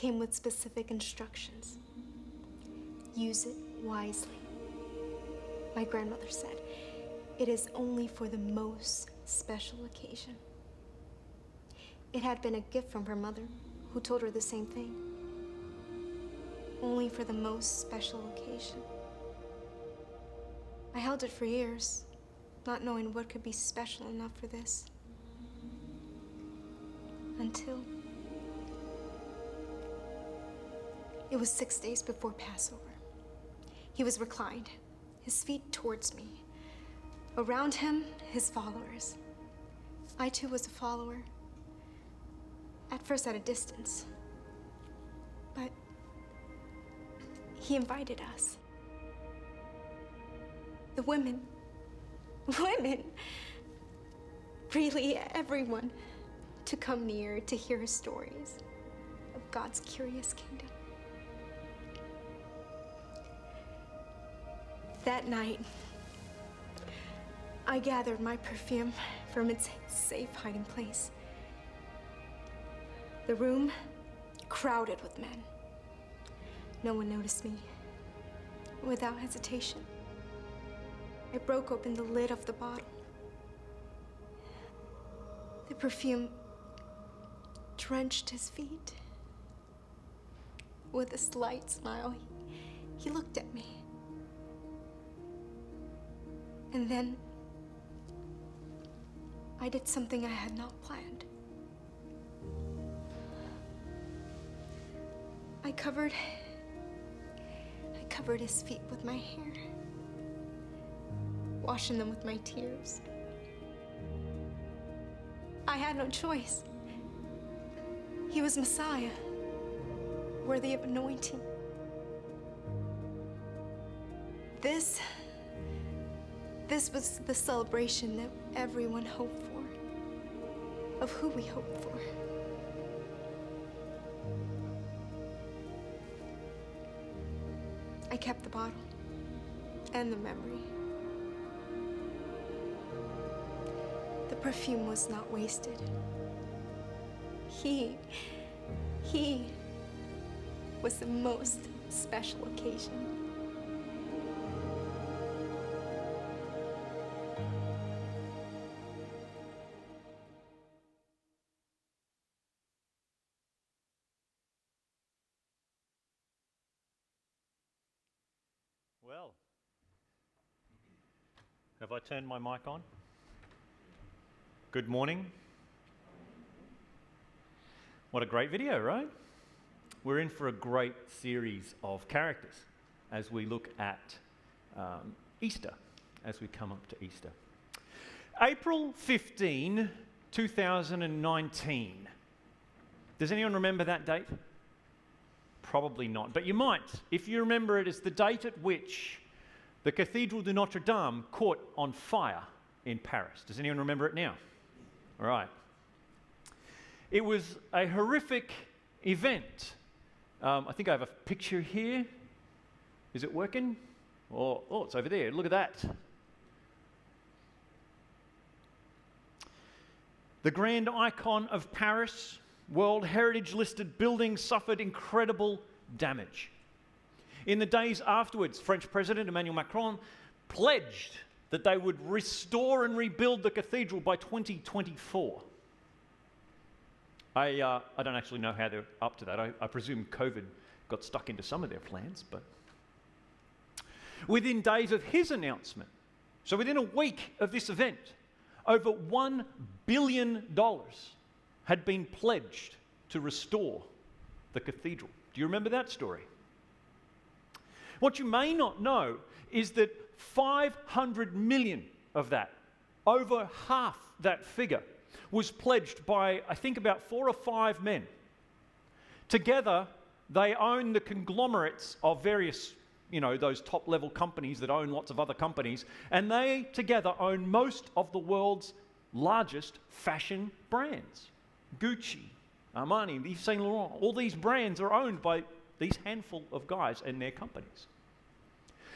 came with specific instructions. Use it wisely. My grandmother said, it is only for the most special occasion. It had been a gift from her mother, who told her the same thing. Only for the most special occasion. I held it for years, not knowing what could be special enough for this. Until it was 6 days before Passover. He was reclined, his feet towards me. Around him, his followers. I too was a follower. At first at a distance. But he invited us. The women, really everyone, to come near to hear his stories of God's curious kingdom. That night, I gathered my perfume from its safe hiding place. The room crowded with men. No one noticed me. Without hesitation, I broke open the lid of the bottle. The perfume drenched his feet. With a slight smile, he looked at me. And then I did something I had not planned. I covered his feet with my hair, washing them with my tears. I had no choice. He was Messiah, worthy of anointing. This was the celebration that everyone hoped for, of who we hoped for. I kept the bottle and the memory. The perfume was not wasted. He was the most special occasion. Well, have I turned my mic on? Good morning. What a great video, right? We're in for a great series of characters as we look at Easter, as we come up to Easter. April 15, 2019. Does anyone remember that date? Probably not, but you might, if you remember it as the date at which the Cathedral de Notre Dame caught on fire in Paris. Does anyone remember it now? All right. It was a horrific event. I think I have a picture here. Is it working? Oh, it's over there. Look at that. The grand icon of Paris, World Heritage listed building, suffered incredible damage. In the days afterwards, French President Emmanuel Macron pledged that they would restore and rebuild the cathedral by 2024. I don't actually know how they're up to that. I presume COVID got stuck into some of their plans, but within days of his announcement, so within a week of this event, over $1 billion had been pledged to restore the cathedral. Do you remember that story? What you may not know is that 500 million of that, over half that figure, was pledged by, I think, about 4 or 5 men. Together, they own the conglomerates of various, those top-level companies that own lots of other companies, and they together own most of the world's largest fashion brands. Gucci, Armani, Yves Saint Laurent, all these brands are owned by these handful of guys and their companies.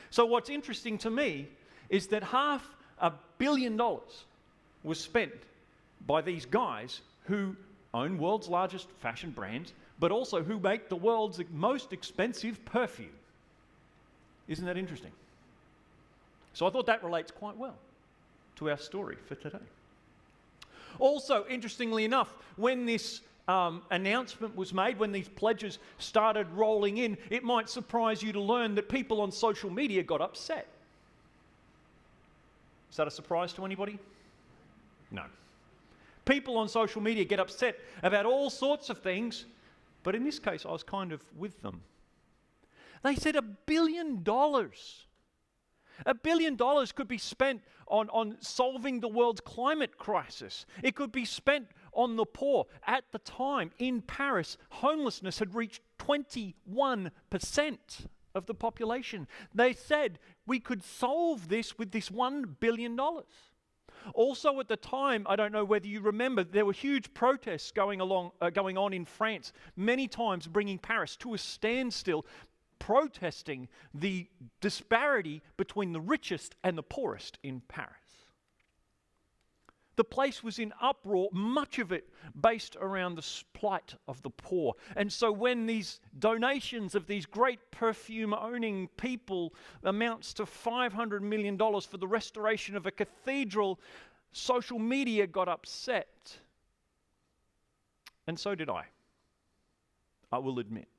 So what's interesting to me is that $500 million was spent by these guys who own world's largest fashion brands but also who make the world's most expensive perfume. Isn't that interesting? So I thought that relates quite well to our story for today. Also, interestingly enough, when this announcement was made, when these pledges started rolling in, it might surprise you to learn that people on social media got upset. Is that a surprise to anybody? No. People on social media get upset about all sorts of things, but in this case, I was kind of with them. They said $1 billion. $1 billion could be spent on solving the world's climate crisis. It could be spent on the poor. At the time, in Paris, homelessness had reached 21% of the population. They said we could solve this with this $1 billion. Also at the time, I don't know whether you remember, there were huge protests going on in France, many times bringing Paris to a standstill, protesting the disparity between the richest and the poorest in Paris. The place was in uproar, much of it based around the plight of the poor. And so when these donations of these great perfume-owning people amounts to $500 million for the restoration of a cathedral, social media got upset. And so did I will admit.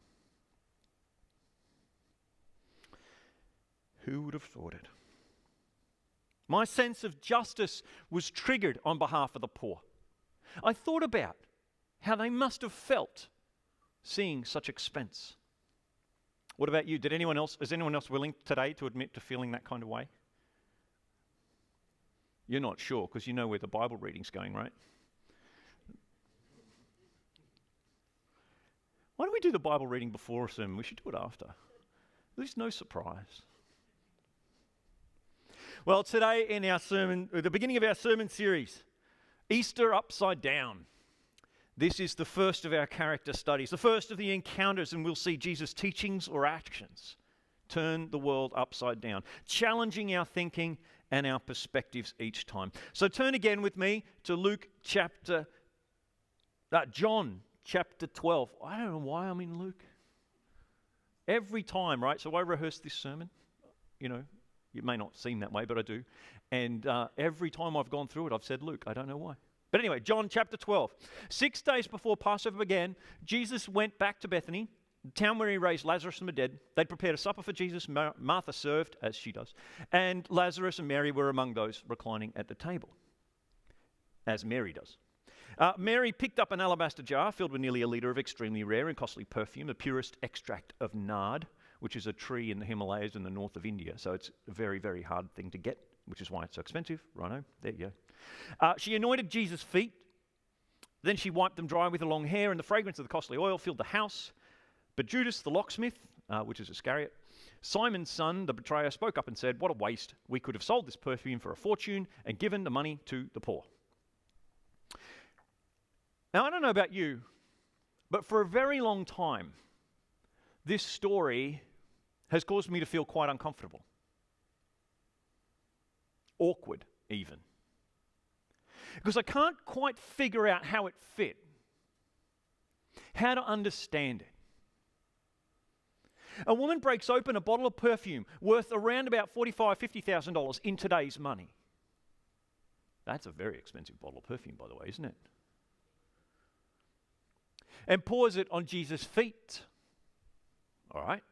Who would have thought it? My sense of justice was triggered on behalf of the poor. I thought about how they must have felt seeing such expense. What about you? Is anyone else willing today to admit to feeling that kind of way? You're not sure because you know where the Bible reading's going, right? Why don't we do the Bible reading before a sermon? We should do it after. At least no surprise. Well, today in our sermon, at the beginning of our sermon series, Easter Upside Down. This is the first of our character studies, the first of the encounters, and we'll see Jesus' teachings or actions turn the world upside down, challenging our thinking and our perspectives each time. So turn again with me to John chapter 12. I don't know why I'm in Luke. Every time, right? So I rehearse this sermon, it may not seem that way, but I do. And every time I've gone through it, I've said Luke. I don't know why. But anyway, John chapter 12. 6 days before Passover began, Jesus went back to Bethany, the town where he raised Lazarus from the dead. They'd prepared a supper for Jesus. Martha served, as she does. And Lazarus and Mary were among those reclining at the table, as Mary does. Mary picked up an alabaster jar filled with nearly a litre of extremely rare and costly perfume, the purest extract of nard, which is a tree in the Himalayas in the north of India. So it's a very, very hard thing to get, which is why it's so expensive. Righto, there you go. She anointed Jesus' feet. Then she wiped them dry with her long hair, and the fragrance of the costly oil filled the house. But Judas, the locksmith, which is Iscariot, Simon's son, the betrayer, spoke up and said, "What a waste. We could have sold this perfume for a fortune and given the money to the poor." Now, I don't know about you, but for a very long time, this story has caused me to feel quite uncomfortable. Awkward, even. Because I can't quite figure out how it fit, how to understand it. A woman breaks open a bottle of perfume worth around about $45,000, $50,000 in today's money. That's a very expensive bottle of perfume, by the way, isn't it? And pours it on Jesus' feet. All right.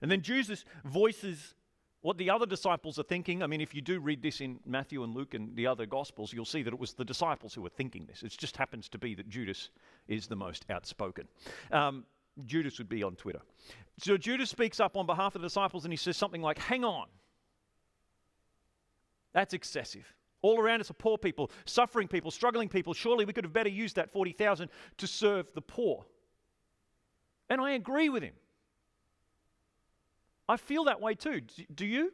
And then Jesus voices what the other disciples are thinking. I mean, if you do read this in Matthew and Luke and the other Gospels, you'll see that it was the disciples who were thinking this. It just happens to be that Judas is the most outspoken. Judas would be on Twitter. So Judas speaks up on behalf of the disciples and he says something like, "Hang on. That's excessive. All around us are poor people, suffering people, struggling people. Surely we could have better used that 40,000 to serve the poor." And I agree with him. I feel that way too. Do you?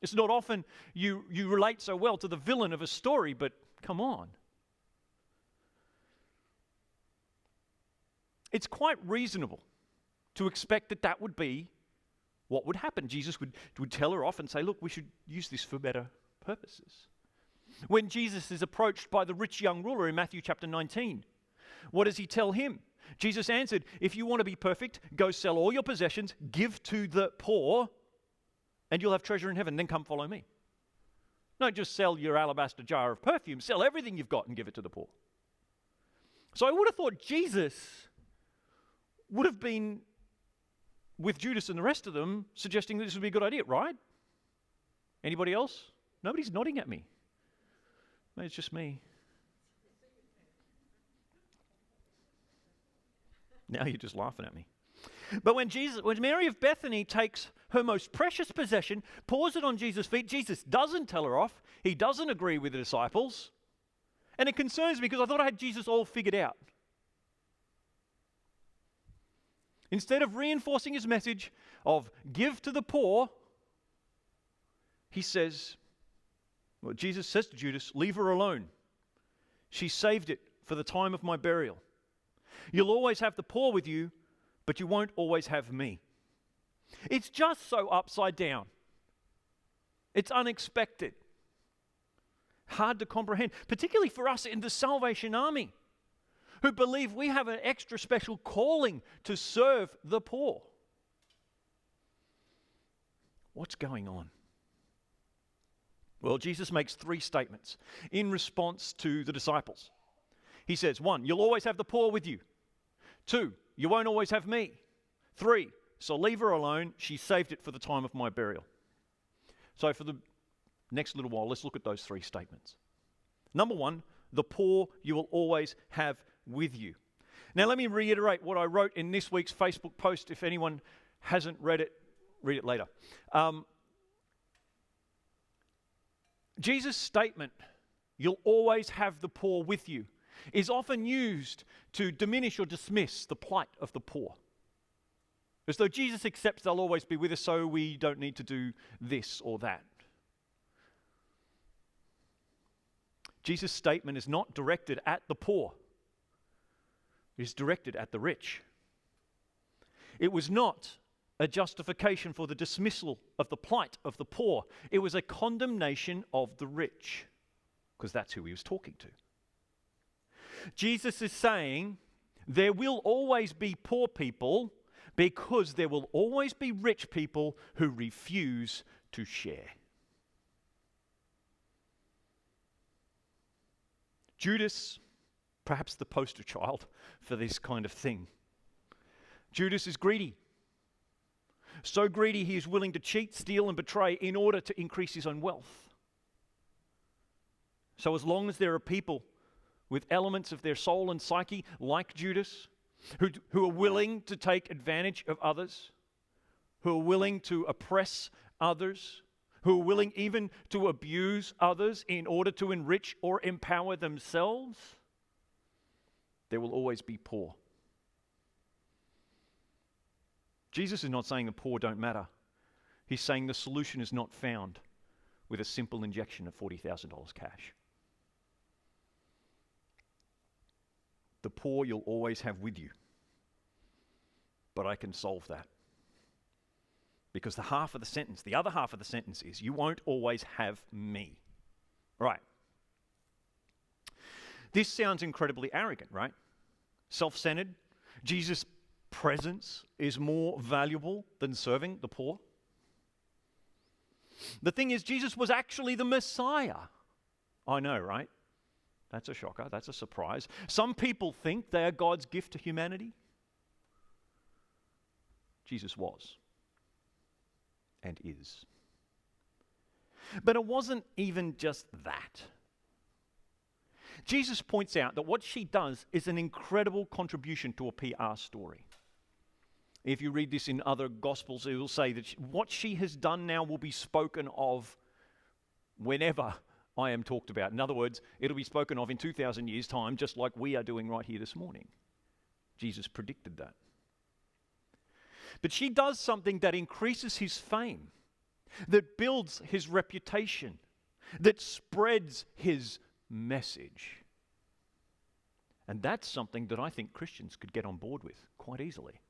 It's not often you relate so well to the villain of a story, but come on. It's quite reasonable to expect that that would be what would happen. Jesus would tell her off and say, "Look, we should use this for better purposes." When Jesus is approached by the rich young ruler in Matthew chapter 19, What does he tell him? Jesus answered, if you want to be perfect, go sell all your possessions, give to the poor, and you'll have treasure in heaven. Then come follow me. Don't just sell your alabaster jar of perfume. Sell everything you've got and give it to the poor. So I would have thought Jesus would have been with Judas and the rest of them, suggesting that this would be a good idea, right? Anybody else? Nobody's nodding at me. Maybe it's just me. Now you're just laughing at me. But when Mary of Bethany takes her most precious possession, pours it on Jesus' feet, Jesus doesn't tell her off. He doesn't agree with the disciples. And it concerns me because I thought I had Jesus all figured out. Instead of reinforcing his message of give to the poor, he says, well, Jesus says to Judas, leave her alone. She saved it for the time of my burial. You'll always have the poor with you, but you won't always have me. It's just so upside down. It's unexpected. Hard to comprehend, particularly for us in the Salvation Army, who believe we have an extra special calling to serve the poor. What's going on? Well, Jesus makes 3 statements in response to the disciples. He says, 1, you'll always have the poor with you. 2, you won't always have me. 3, so leave her alone. She saved it for the time of my burial. So for the next little while, let's look at those 3 statements. Number 1, the poor you will always have with you. Now let me reiterate what I wrote in this week's Facebook post. If anyone hasn't read it, read it later. Jesus' statement, you'll always have the poor with you, is often used to diminish or dismiss the plight of the poor. As though Jesus accepts they'll always be with us, so we don't need to do this or that. Jesus' statement is not directed at the poor. It is directed at the rich. It was not a justification for the dismissal of the plight of the poor. It was a condemnation of the rich, because that's who he was talking to. Jesus is saying there will always be poor people because there will always be rich people who refuse to share. Judas, perhaps the poster child for this kind of thing. Judas is greedy. So greedy he is willing to cheat, steal, and betray in order to increase his own wealth. So as long as there are people with elements of their soul and psyche, like Judas, who are willing to take advantage of others, who are willing to oppress others, who are willing even to abuse others in order to enrich or empower themselves, there will always be poor. Jesus is not saying the poor don't matter. He's saying the solution is not found with a simple injection of $40,000 cash. The poor you'll always have with you. But I can solve that. Because the other half of the sentence is, you won't always have me. Right. This sounds incredibly arrogant, right? Self-centered. Jesus' presence is more valuable than serving the poor. The thing is, Jesus was actually the Messiah. I know, right? That's a shocker. That's a surprise. Some people think they are God's gift to humanity. Jesus was and is. But it wasn't even just that. Jesus points out that what she does is an incredible contribution to a PR story. If you read this in other Gospels, it will say that what she has done now will be spoken of whenever I am talked about. In other words, it'll be spoken of in 2,000 years' time, just like we are doing right here this morning. Jesus predicted that. But she does something that increases his fame, that builds his reputation, that spreads his message. And that's something that I think Christians could get on board with quite easily.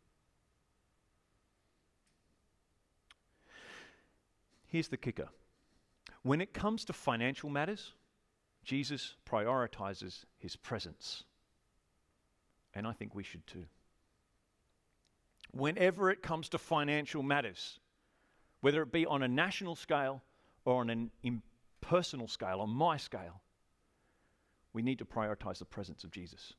Here's the kicker. When it comes to financial matters, Jesus prioritizes his presence. And I think we should too. Whenever it comes to financial matters, whether it be on a national scale or on an impersonal scale, on my scale, we need to prioritize the presence of Jesus.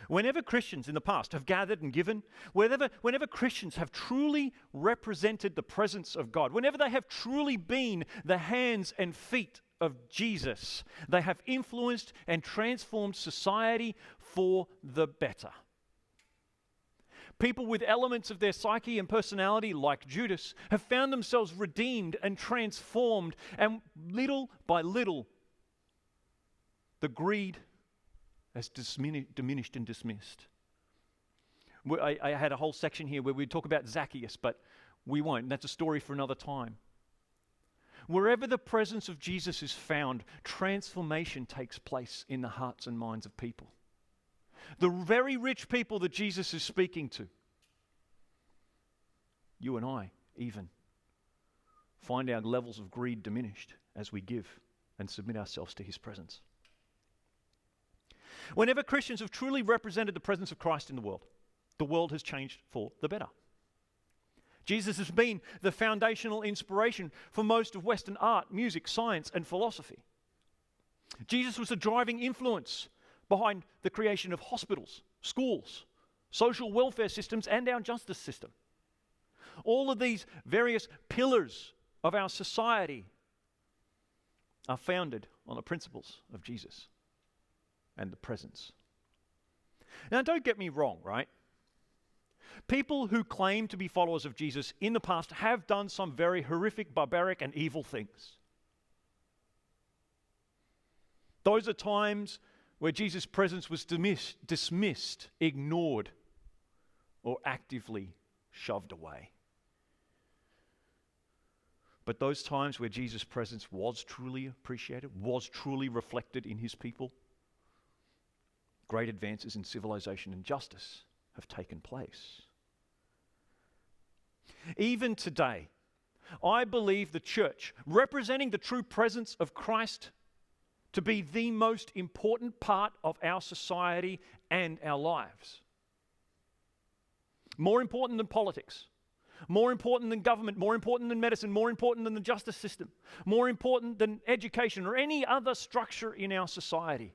Whenever Christians in the past have gathered and given, whenever Christians have truly represented the presence of God, whenever they have truly been the hands and feet of Jesus, they have influenced and transformed society for the better. People with elements of their psyche and personality, like Judas, have found themselves redeemed and transformed, and little by little, the greed has diminished and dismissed. I had a whole section here where we'd talk about Zacchaeus, but we won't. And that's a story for another time. Wherever the presence of Jesus is found, transformation takes place in the hearts and minds of people. The very rich people that Jesus is speaking to, you and I even, find our levels of greed diminished as we give and submit ourselves to his presence. Whenever Christians have truly represented the presence of Christ in the world has changed for the better. Jesus has been the foundational inspiration for most of Western art, music, science, and philosophy. Jesus was the driving influence behind the creation of hospitals, schools, social welfare systems, and our justice system. All of these various pillars of our society are founded on the principles of Jesus and the presence. Now, don't get me wrong, right? People who claim to be followers of Jesus in the past have done some very horrific, barbaric, and evil things. Those are times where Jesus' presence was dismissed, ignored, or actively shoved away. But those times where Jesus' presence was truly appreciated, was truly reflected in his people, great advances in civilization and justice have taken place. Even today, I believe the church, representing the true presence of Christ, to be the most important part of our society and our lives. More important than politics, more important than government, more important than medicine, more important than the justice system, more important than education or any other structure in our society.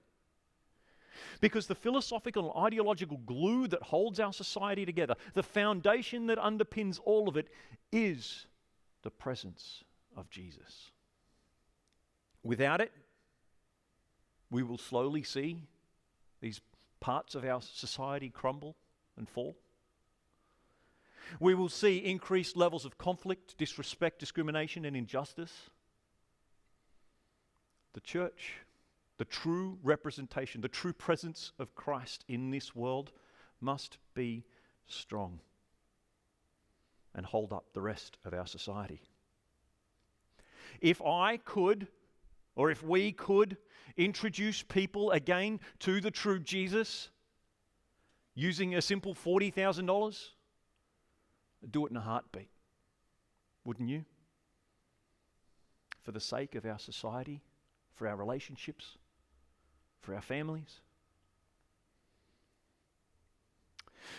Because the philosophical and ideological glue that holds our society together, the foundation that underpins all of it, is the presence of Jesus. Without it, we will slowly see these parts of our society crumble and fall. We will see increased levels of conflict, disrespect, discrimination, and injustice. The church, the true representation, the true presence of Christ in this world must be strong and hold up the rest of our society. If I could, or if we could, introduce people again to the true Jesus using a simple $40,000, I'd do it in a heartbeat. Wouldn't you? For the sake of our society, for our relationships, for our families.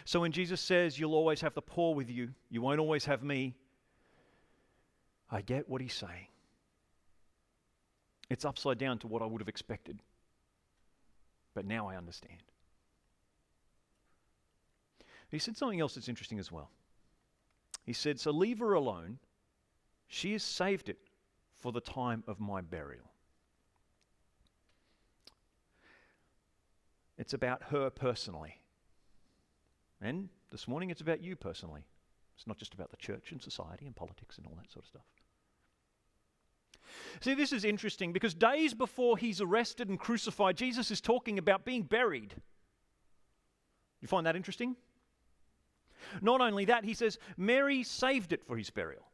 So when Jesus says, you'll always have the poor with you, you won't always have me, I get what he's saying. It's upside down to what I would have expected. But now I understand. He said something else that's interesting as well. He said, so leave her alone. She has saved it for the time of my burial. It's about her personally. And this morning it's about you personally. It's not just about the church and society and politics and all that sort of stuff. See, this is interesting because days before he's arrested and crucified, Jesus is talking about being buried. You find that interesting? Not only that, he says, Mary saved it for his burial.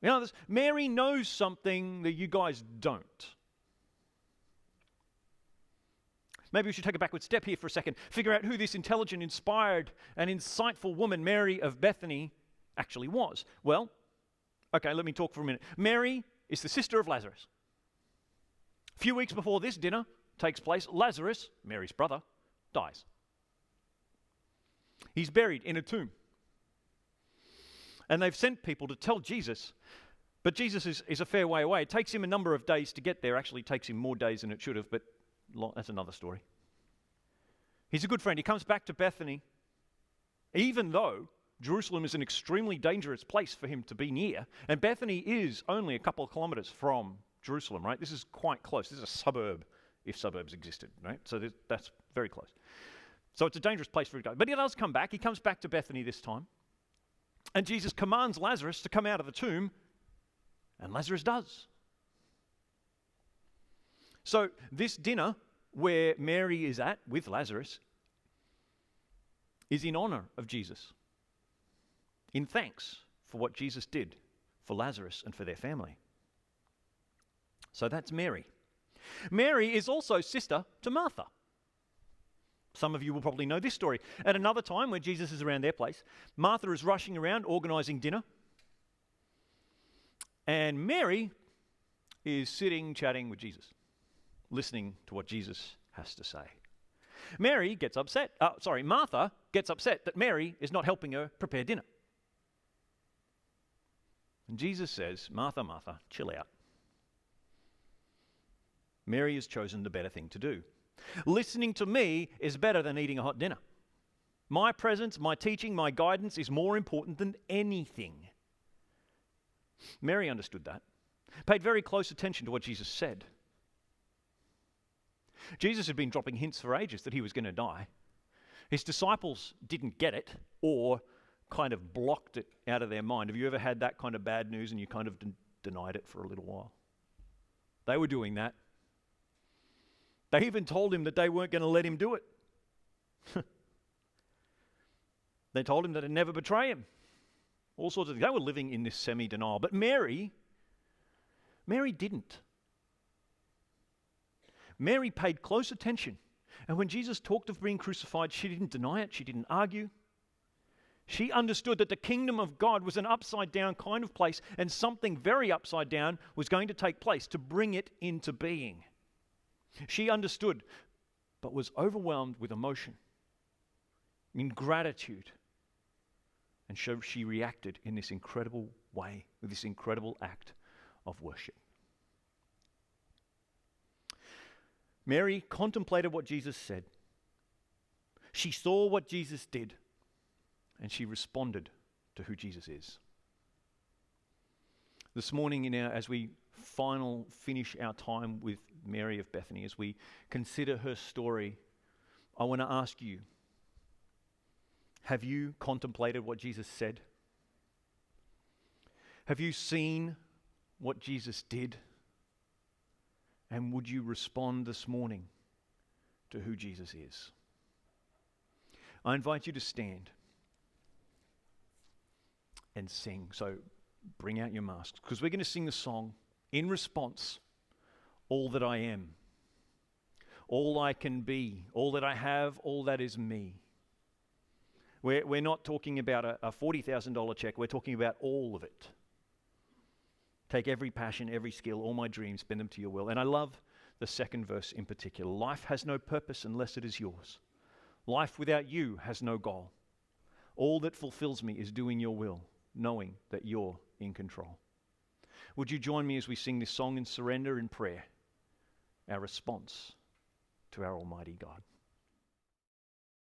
In other words, Mary knows something that you guys don't. Maybe we should take a backward step here for a second, figure out who this intelligent, inspired, and insightful woman, Mary of Bethany, actually was. Well, okay, let me talk for a minute. Mary is the sister of Lazarus. A few weeks before this dinner takes place. Lazarus, Mary's brother, dies. He's buried in a tomb. And they've sent people to tell Jesus, but Jesus is a fair way away. It takes him a number of days to get there. Actually, it takes him more days than it should have, but that's another story. He's a good friend. He comes back to Bethany, even though Jerusalem is an extremely dangerous place for him to be near. And Bethany is only a couple of kilometers from Jerusalem, right? This is quite close. This is a suburb, if suburbs existed, right? So that's very close. So it's a dangerous place for him to go. But he does come back. He comes back to Bethany this time. And Jesus commands Lazarus to come out of the tomb, and Lazarus does. So this dinner where Mary is at with Lazarus is in honor of Jesus, in thanks for what Jesus did for Lazarus and for their family. So that's Mary. Mary is also sister to Martha. Some of you will probably know this story. At another time when Jesus is around their place, Martha is rushing around organising dinner, and Mary is sitting chatting with Jesus, listening to what Jesus has to say. Martha gets upset that Mary is not helping her prepare dinner. And Jesus says, Martha, Martha, chill out. Mary has chosen the better thing to do. Listening to me is better than eating a hot dinner. My presence, my teaching, my guidance is more important than anything. Mary understood that, paid very close attention to what Jesus said. Jesus had been dropping hints for ages that he was going to die. His disciples didn't get it or kind of blocked it out of their mind. Have you ever had that kind of bad news and you kind of denied it for a little while? They were doing that. They even told him that they weren't going to let him do it. They told him that they'd never betray him. All sorts of things. They were living in this semi-denial. But Mary didn't. Mary paid close attention. And when Jesus talked of being crucified, she didn't deny it. She didn't argue. She understood that the kingdom of God was an upside-down kind of place, and something very upside down was going to take place to bring it into being. She understood, but was overwhelmed with emotion, in gratitude. And so she reacted in this incredible way, with this incredible act of worship. Mary contemplated what Jesus said. She saw what Jesus did, and she responded to who Jesus is. This morning, as we finish our time with Mary of Bethany, as we consider her story, I want to ask you, have you contemplated what Jesus said? Have you seen what Jesus did? And would you respond this morning to who Jesus is? I invite you to stand and sing. So bring out your masks, because we're going to sing the song in response, all that I am, all I can be, all that I have, all that is me. We're not talking about a $40,000 check. We're talking about all of it. Take every passion, every skill, all my dreams, bend them to your will. And I love the second verse in particular. Life has no purpose unless it is yours. Life without you has no goal. All that fulfills me is doing your will, knowing that you're in control. Would you join me as we sing this song in surrender and prayer, our response to our Almighty God?